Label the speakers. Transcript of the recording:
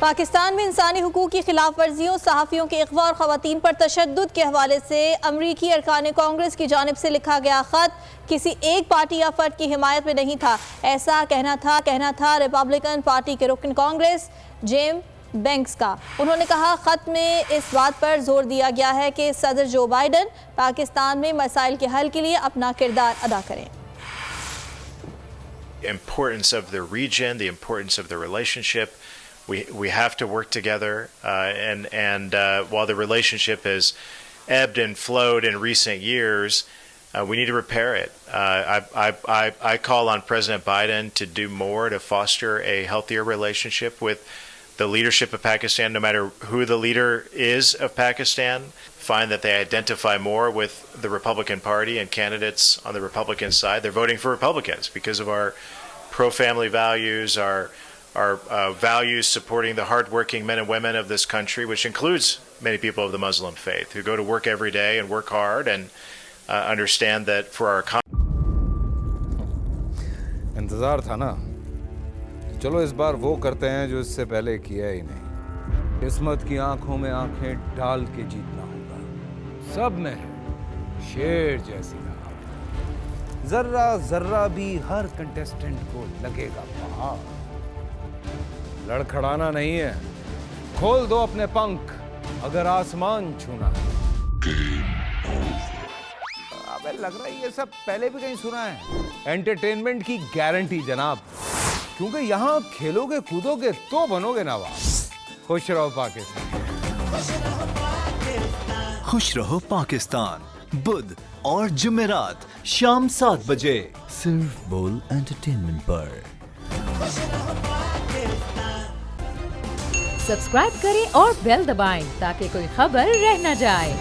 Speaker 1: पाकिस्तान में इंसानी हुकूक की खिलाफ वर्जियों, सहाफ़ियों के अगवा और ख़वातीन पर तशद्दुद के हवाले से अमरीकी अरकान कांग्रेस की जानिब से लिखा गया ख़त किसी एक पार्टी या फ़र्द की हिमायत में नहीं था, ऐसा कहना था रिपब्लिकन पार्टी के रुकन कांग्रेस जेम बैंक्स का। उन्होंने कहा, ख़त में इस बात पर जोर दिया गया है कि सदर जो बाइडन पाकिस्तान में मसाइल के हल के लिए अपना किरदार अदा करें।
Speaker 2: Importance of the region, the importance of the relationship. We have to work together, and while the relationship has ebbed and flowed in recent years, we need to repair it. I call on President Biden to do more to foster a healthier relationship with the leadership of Pakistan, no matter who the leader is of Pakistan. Find that they identify more with the Republican Party and candidates on the Republican side. They're voting for Republicans because of our pro-family values, our values supporting the hard-working men and women of this country, which includes many people of the Muslim faith who go to work every day and work hard and understand that for our economy.
Speaker 3: इंतज़ार था ना, चलो इस बार वो करते हैं जो इससे पहले किया ही नहीं। किस्मत की आंखों में आंखें डाल के जीतना होगा। सब में है शेर जैसी राह, जर्रा जर्रा भी हर कंटेस्टेंट को लगेगा पहाड़। लड़खड़ाना नहीं है, खोल दो अपने पंख अगर आसमान छूना है। अबे लग रहा है ये सब पहले भी कहीं सुना है। एंटरटेनमेंट की गारंटी जनाब, क्योंकि यहाँ खेलोगे कूदोगे तो बनोगे नवाब। खुश रहो पाकिस्तान।
Speaker 4: खुश रहो पाकिस्तान, बुध और जुमेरात शाम 7 बजे सिर्फ बोल एंटरटेनमेंट पर।
Speaker 5: सब्सक्राइब करें और बेल दबाएं ताकि कोई खबर रह न जाए।